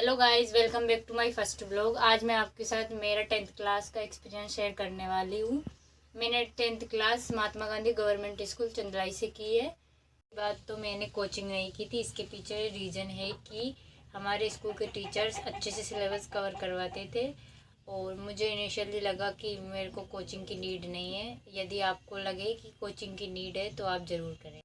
Hello guys, welcome back to my first blog. आज मैं आपके साथ मेरा 10th क्लास का एक्सपीरियंस शेयर करने वाली हूँ। मैंने 10th class Mahatma Gandhi government school Chandrai से की है। बात तो मैंने कोचिंग नहीं की थी, इसके पीछे रीज़न है कि हमारे स्कूल के टीचर्स अच्छे से सिलेबस कवर करवाते थे और मुझे इनिशियली लगा कि मेरे को कोचिंग की नीड नहीं है। यदि आपको लगे कि कोचिंग की नीड है तो आप ज़रूर करें,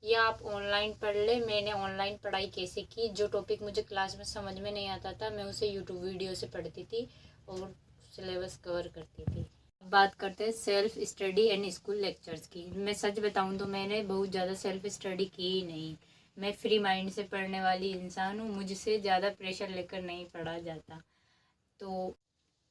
या आप ऑनलाइन पढ़ ले। मैंने ऑनलाइन पढ़ाई कैसे की, जो टॉपिक मुझे क्लास में समझ में नहीं आता था मैं उसे यूट्यूब वीडियो से पढ़ती थी और सिलेबस कवर करती थी। अब बात करते हैं self study and school lectures की। मैं सच बताऊं तो मैंने बहुत ज़्यादा सेल्फ स्टडी की ही नहीं। मैं फ्री माइंड से पढ़ने वाली इंसान हूँ, मुझसे ज़्यादा प्रेशर लेकर नहीं पढ़ा जाता। तो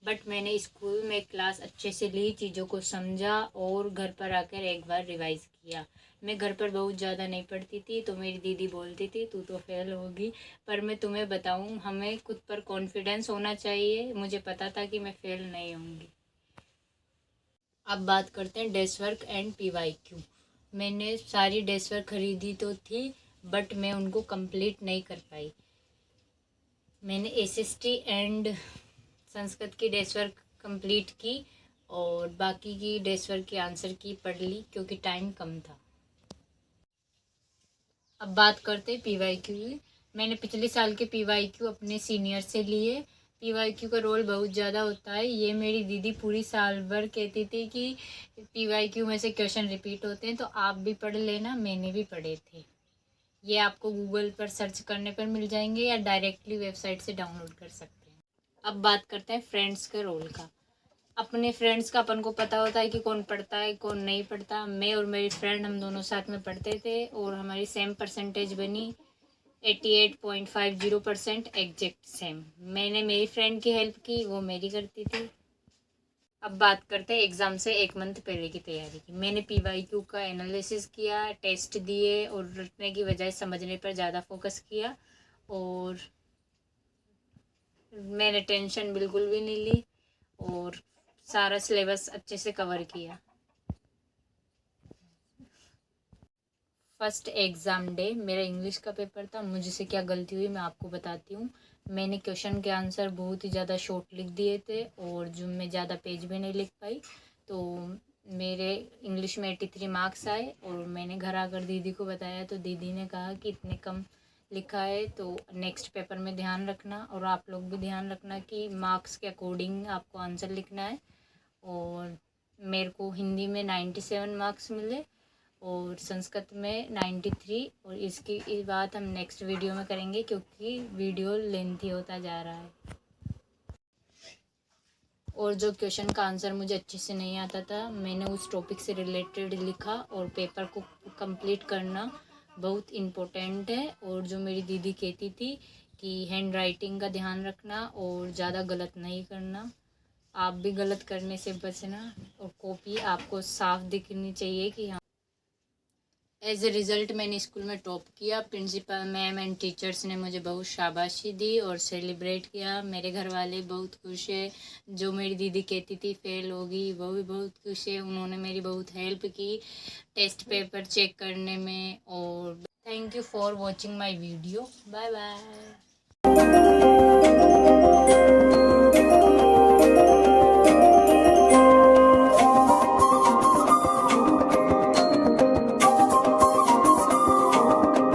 बट मैंने स्कूल में क्लास अच्छे से ली, चीज़ों को समझा और घर पर आकर एक बार रिवाइज़ किया। मैं घर पर बहुत ज़्यादा नहीं पढ़ती थी तो मेरी दीदी बोलती थी तू तो फेल होगी, पर मैं तुम्हें बताऊं हमें खुद पर कॉन्फिडेंस होना चाहिए। मुझे पता था कि मैं फेल नहीं होंगी। अब बात करते हैं डेस्क वर्क एंड PYQ। मैंने सारी डेस्क वर्क खरीदी तो थी बट मैं उनको कंप्लीट नहीं कर पाई। मैंने SST एंड संस्कृत की डेस्क वर्क कंप्लीट की और बाकी की डेस्क वर्क की आंसर की पढ़ ली क्योंकि टाइम कम था। अब बात करते हैं PYQ की। मैंने पिछले साल के PYQ अपने सीनियर से लिए। PYQ का रोल बहुत ज़्यादा होता है, ये मेरी दीदी पूरी साल भर कहती थी कि PYQ में से क्वेश्चन रिपीट होते हैं तो आप भी पढ़ लेना। मैंने भी पढ़े थे। ये आपको गूगल पर सर्च करने पर मिल जाएंगे या डायरेक्टली वेबसाइट से डाउनलोड कर सकते हैं। अब बात करते हैं फ्रेंड्स के रोल का। अपने फ्रेंड्स का अपन को पता होता है कि कौन पढ़ता है कौन नहीं पढ़ता। मैं और मेरी फ्रेंड हम दोनों साथ में पढ़ते थे और हमारी सेम परसेंटेज बनी 88.50% एग्जैक्ट सेम। मैंने मेरी फ्रेंड की हेल्प की, वो मेरी करती थी। अब बात करते हैं एग्ज़ाम से एक मंथ पहले की तैयारी की। मैंने PYQ का एनालिसिस किया, टेस्ट दिए और रटने की बजाय समझने पर ज़्यादा फोकस किया और मैंने टेंशन बिल्कुल भी नहीं ली और सारा सिलेबस अच्छे से कवर किया। फर्स्ट एग्ज़ाम डे मेरा इंग्लिश का पेपर था। मुझसे क्या गलती हुई मैं आपको बताती हूँ। मैंने क्वेश्चन के आंसर बहुत ही ज़्यादा शॉर्ट लिख दिए थे और जो मैं ज़्यादा पेज भी नहीं लिख पाई, तो मेरे इंग्लिश में 83 मार्क्स आए और मैंने घर आकर दीदी को बताया तो दीदी ने कहा कि इतने कम लिखा है तो नेक्स्ट पेपर में ध्यान रखना और आप लोग भी ध्यान रखना कि मार्क्स के अकॉर्डिंग आपको आंसर लिखना है। और मेरे को हिंदी में 97 मार्क्स मिले और संस्कृत में 93। और इसकी इस बात हम नेक्स्ट वीडियो में करेंगे क्योंकि वीडियो लेंथी होता जा रहा है। और जो क्वेश्चन का आंसर मुझे अच्छे से नहीं आता था मैंने उस टॉपिक से रिलेटेड लिखा। और पेपर को कंप्लीट करना बहुत इम्पोर्टेंट है। और जो मेरी दीदी कहती थी कि हैंड राइटिंग का ध्यान रखना और ज़्यादा गलत नहीं करना, आप भी गलत करने से बचना और कॉपी आपको साफ दिखनी चाहिए कि हाँ। एज ए रिज़ल्ट मैंने स्कूल में टॉप किया। प्रिंसिपल मैम एंड टीचर्स ने मुझे बहुत शाबाशी दी और सेलिब्रेट किया। मेरे घर वाले बहुत खुश है। जो मेरी दीदी कहती थी फेल होगी वो भी बहुत खुश है। उन्होंने मेरी बहुत हेल्प की टेस्ट पेपर चेक करने में। और thank you for watching my video. Bye bye.